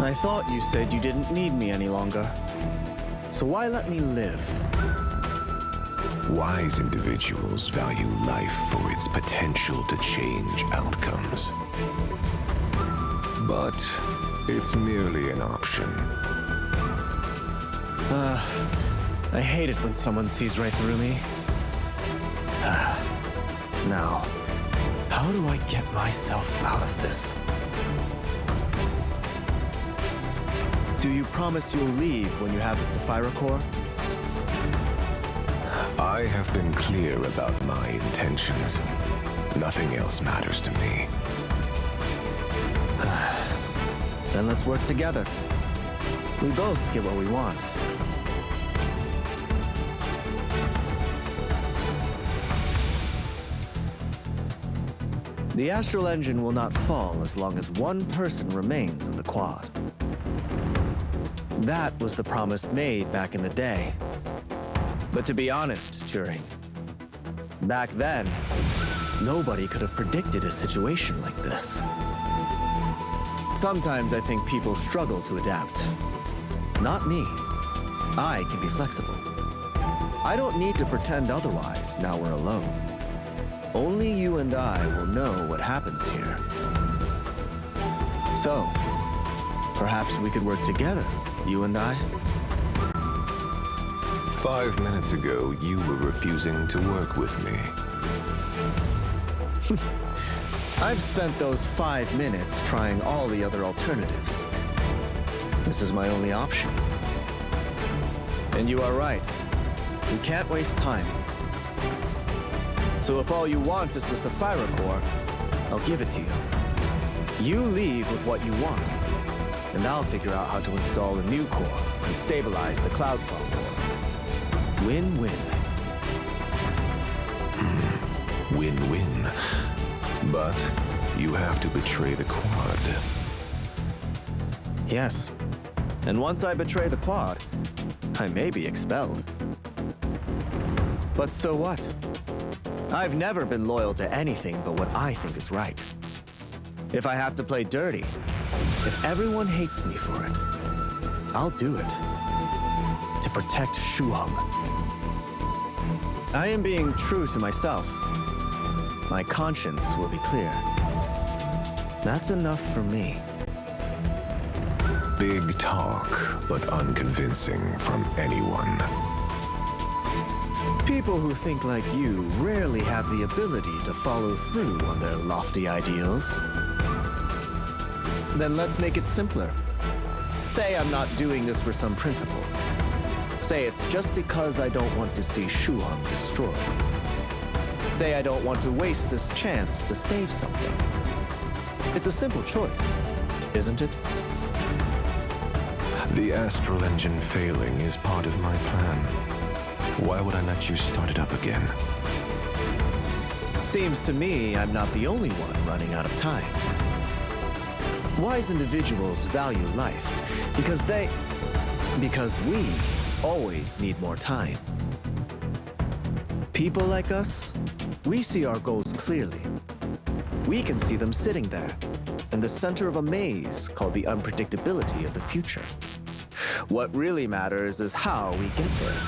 I thought you said you didn't need me any longer. So why let me live? Wise individuals value life for its potential to change outcomes. But it's merely an option. I hate it when someone sees right through me. Now, how do I get myself out of this? Do you promise you'll leave when you have the Sapphire Core? I have been clear about my intentions. Nothing else matters to me. Then let's work together. We both get what we want. The astral engine will not fall as long as one person remains on the quad. That was the promise made back in the day. But to be honest, Turing, back then, nobody could have predicted a situation like this. Sometimes I think people struggle to adapt. Not me. I can be flexible. I don't need to pretend otherwise now we're alone. Only you and I will know what happens here. So, perhaps we could work together, you and I? 5 minutes ago, you were refusing to work with me. I've spent those 5 minutes trying all the other alternatives. This is my only option. And you are right. We can't waste time. So if all you want is the Sapphire Core, I'll give it to you. You leave with what you want, and I'll figure out how to install a new core and stabilize the Cloud Song core. Win-win. Win-win. But you have to betray the quad. Yes. And once I betray the quad, I may be expelled. But so what? I've never been loyal to anything but what I think is right. If I have to play dirty, if everyone hates me for it, I'll do it. To protect Shuang. I am being true to myself. My conscience will be clear. That's enough for me. Big talk, but unconvincing from anyone. People who think like you rarely have the ability to follow through on their lofty ideals. Then let's make it simpler. Say I'm not doing this for some principle. Say it's just because I don't want to see Shuang destroyed. Say I don't want to waste this chance to save something. It's a simple choice, isn't it? The astral engine failing is part of my plan. Why would I let you start it up again? Seems to me I'm not the only one running out of time. Wise individuals value life because we always need more time. People like us, we see our goals clearly. We can see them sitting there in the center of a maze called the unpredictability of the future. What really matters is how we get there,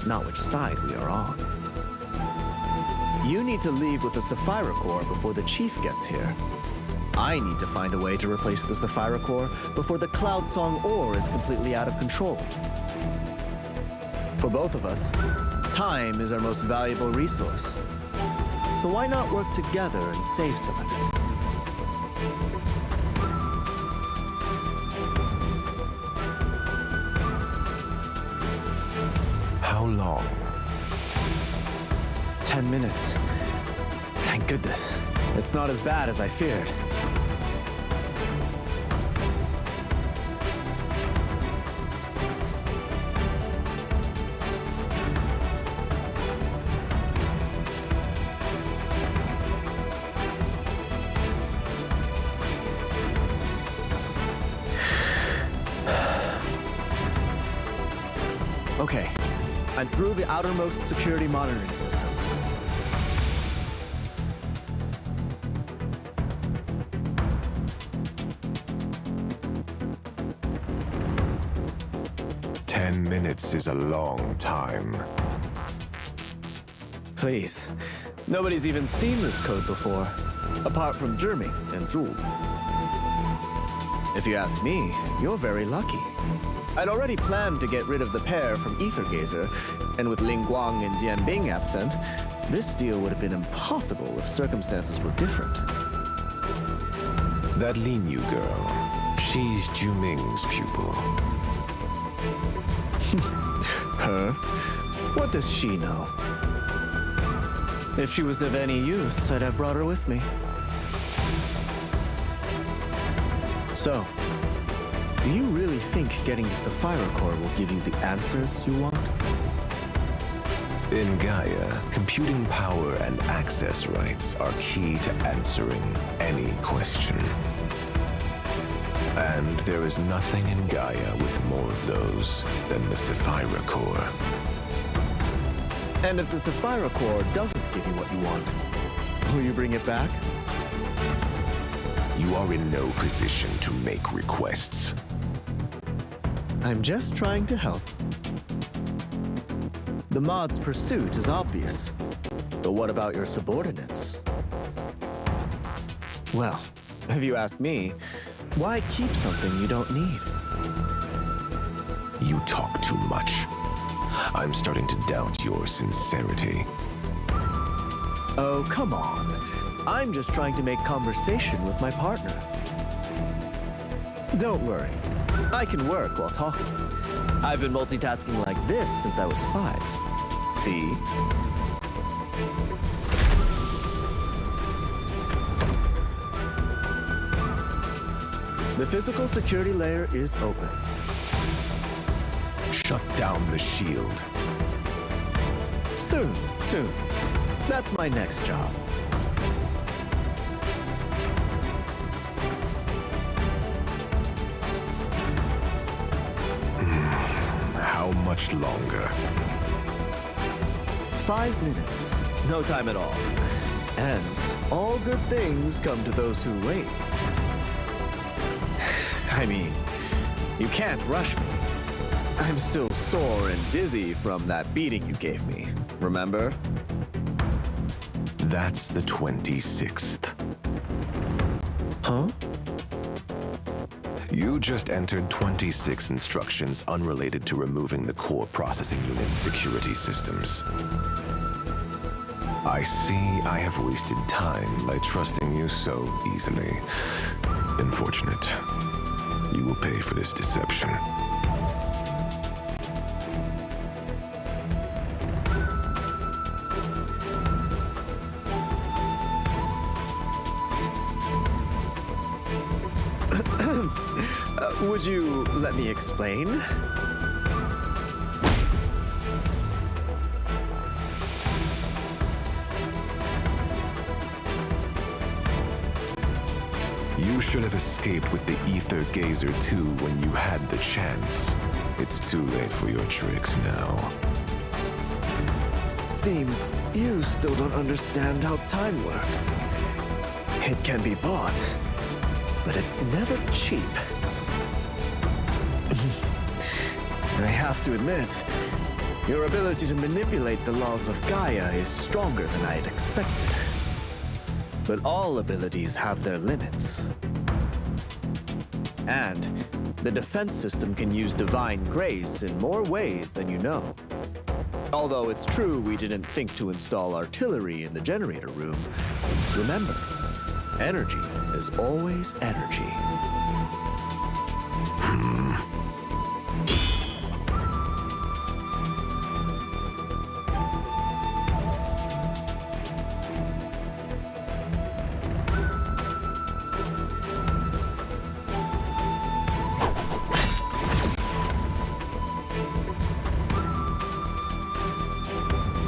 not which side we are on. You need to leave with the Sapphire Core before the Chief gets here. I need to find a way to replace the Sapphire Core before the Cloud Song ore is completely out of control. For both of us, time is our most valuable resource. So why not work together and save some of it? How long? 10 minutes. Thank goodness. It's not as bad as I feared. Okay, I'm through the outermost security monitoring system. minutes is a long time. Please. Nobody's even seen this code before, apart from Jeremy and Jewel. If you ask me, you're very lucky. I'd already planned to get rid of the pair from Aether Gazer, and with Ling Guang and Dian Bing absent, this deal would have been impossible if circumstances were different. That Lin Yu girl, she's Ju Ming's pupil. Her? What does she know? If she was of any use, I'd have brought her with me. So, do you really think getting the Sapphire Core will give you the answers you want? In Gaia, computing power and access rights are key to answering any question. And there is nothing in Gaia with more of those than the Sapphire Core. And if the Sapphire Core doesn't give you what you want, will you bring it back? You are in no position to make requests. I'm just trying to help. The mod's pursuit is obvious, but what about your subordinates? Well, if you ask me, why keep something you don't need? You talk too much. I'm starting to doubt your sincerity. Oh, come on. I'm just trying to make conversation with my partner. Don't worry. I can work while talking. I've been multitasking like this since I was 5. See? The physical security layer is open. Shut down the shield. Soon. That's my next job. How much longer? 5 minutes. No time at all. And all good things come to those who wait. I mean, you can't rush me. I'm still sore and dizzy from that beating you gave me, remember? That's the 26th. Huh? You just entered 26 instructions unrelated to removing the core processing unit's security systems. I see I have wasted time by trusting you so easily. Unfortunate. You will pay for this deception. Would you let me explain? You should have escaped with the Aether Gazer too when you had the chance. It's too late for your tricks now. Seems you still don't understand how time works. It can be bought, but it's never cheap. I have to admit, your ability to manipulate the laws of Gaia is stronger than I had expected. But all abilities have their limits. And the defense system can use divine grace in more ways than you know. Although it's true we didn't think to install artillery in the generator room, remember, energy is always energy.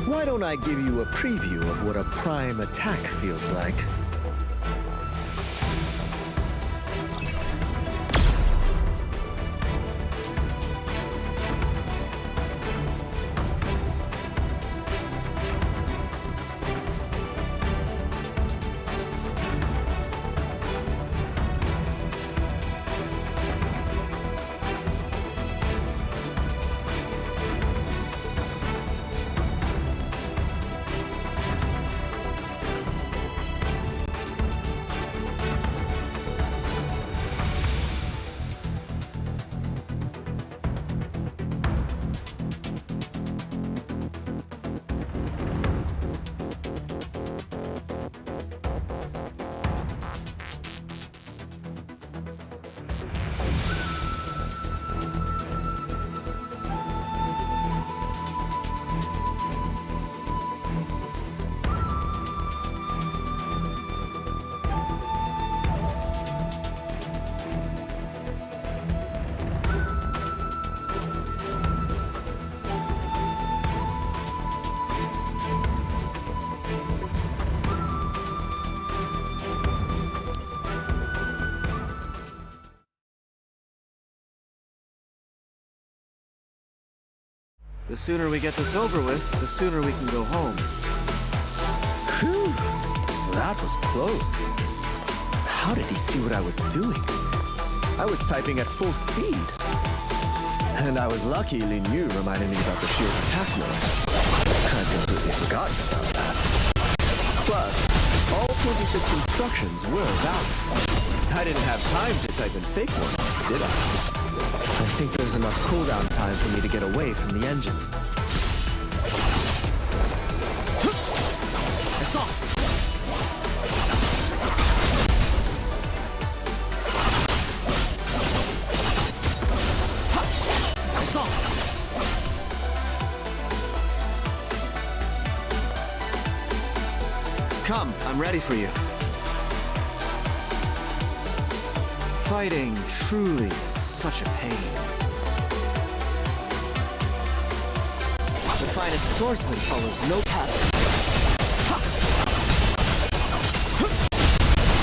Why don't I give you a preview of what a prime attack feels like? The sooner we get this over with, the sooner we can go home. Phew, that was close. How did he see what I was doing? I was typing at full speed. And I was lucky Lin Yu reminded me about the shield attack mode. I'd completely forgotten about that. Plus, all 26 instructions were valid. I didn't have time to type in fake ones, did I? I think there's enough cooldown time for me to get away from the engine. I saw it! I saw it! Come, I'm ready for you. Fighting truly is such a pain. The finest swordsman follows no pattern.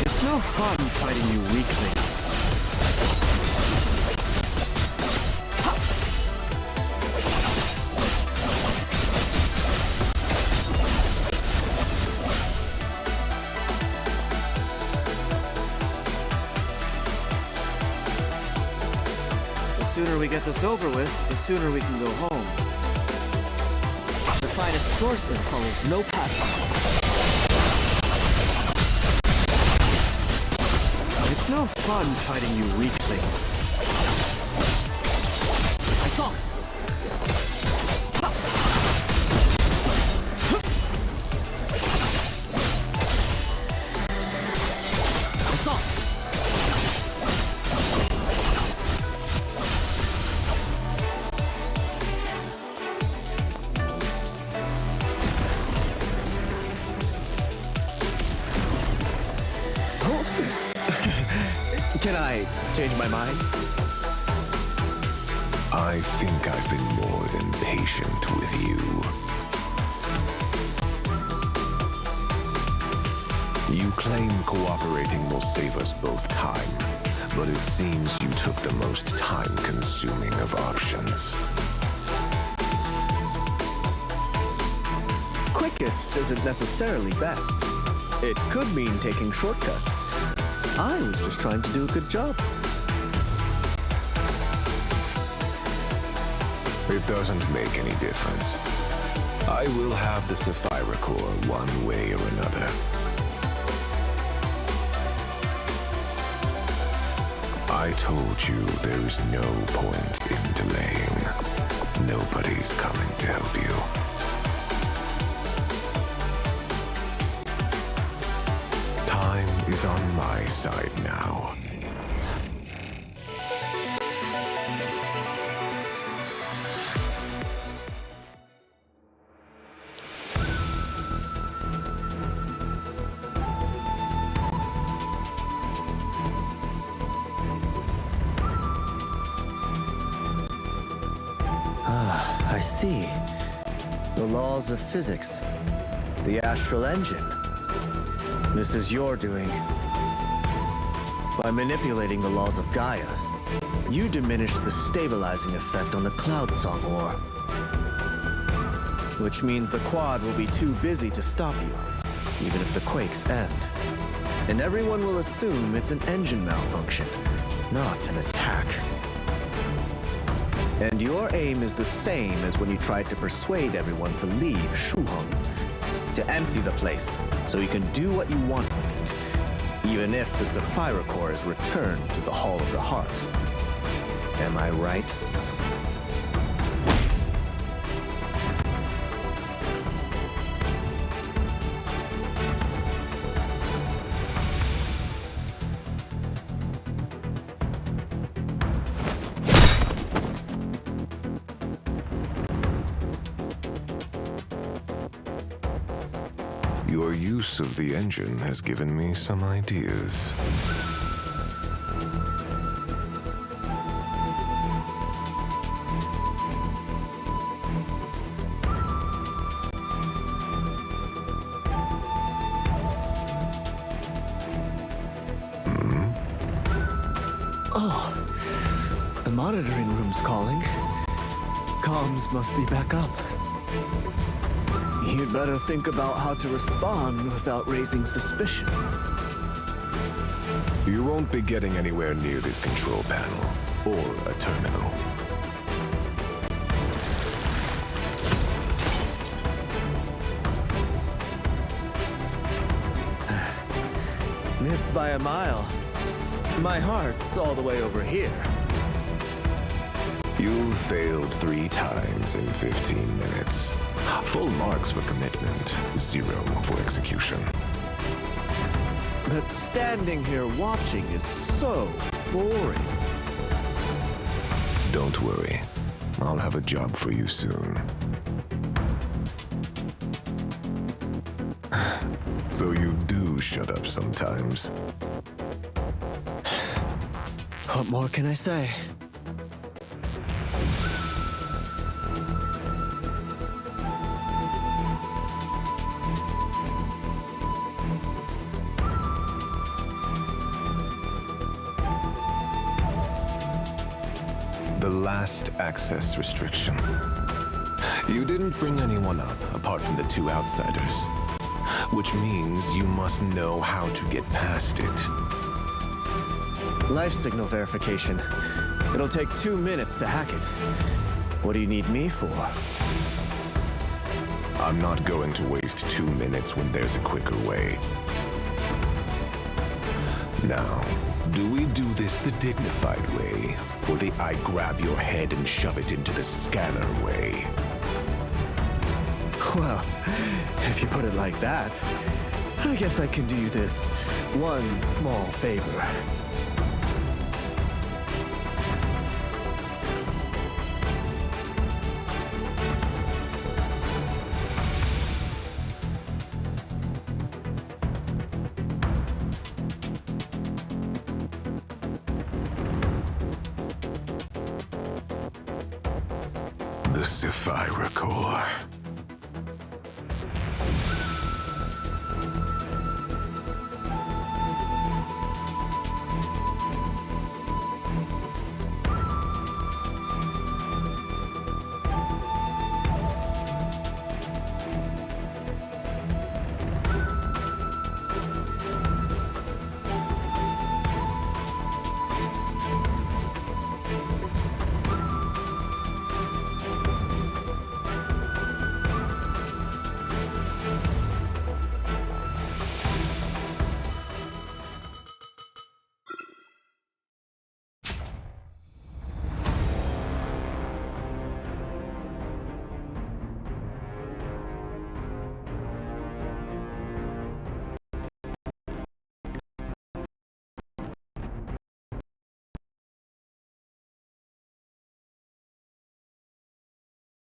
It's no fun fighting you weaklings. The sooner we get this over with, the sooner we can go home. The finest swordsman follows no pattern. It's no fun fighting you weaklings. I saw it! I saw it! Can I change my mind? I think I've been more than patient with you. You claim cooperating will save us both time, but it seems you took the most time-consuming of options. Quickest isn't necessarily best. It could mean taking shortcuts. I was just trying to do a good job. It doesn't make any difference. I will have the Sapphire Core one way or another. I told you there is no point in delaying. Nobody's coming to help you. Time is on my side now. I see. The laws of physics. The astral engine. This is your doing. By manipulating the laws of Gaia, you diminish the stabilizing effect on the Cloud Song ore. Which means the Quad will be too busy to stop you, even if the quakes end. And everyone will assume it's an engine malfunction, not an attack. And your aim is the same as when you tried to persuade everyone to leave Shuhong. To empty the place, so you can do what you want with it, even if the Sapphire Core is returned to the Hall of the Heart. Am I right? Your use of the engine has given me some ideas. Oh, the monitoring room's calling. comms must be back up. You'd better think about how to respond without raising suspicions. You won't be getting anywhere near this control panel or a terminal. Missed by a mile. My heart's all the way over here. You've failed 3 times in 15 minutes. Full marks for commitment, 0 for execution. But standing here watching is so boring. Don't worry. I'll have a job for you soon. So you do shut up sometimes. What more can I say? The last access restriction. You didn't bring anyone up apart from the 2 outsiders, which means you must know how to get past it. Life signal verification. It'll take 2 minutes to hack it. What do you need me for? I'm not going to waste 2 minutes when there's a quicker way. Now, do we do this the dignified way, or the I grab your head and shove it into the scanner way? Well, if you put it like that, I guess I can do you this one small favor. The Sapphire Core.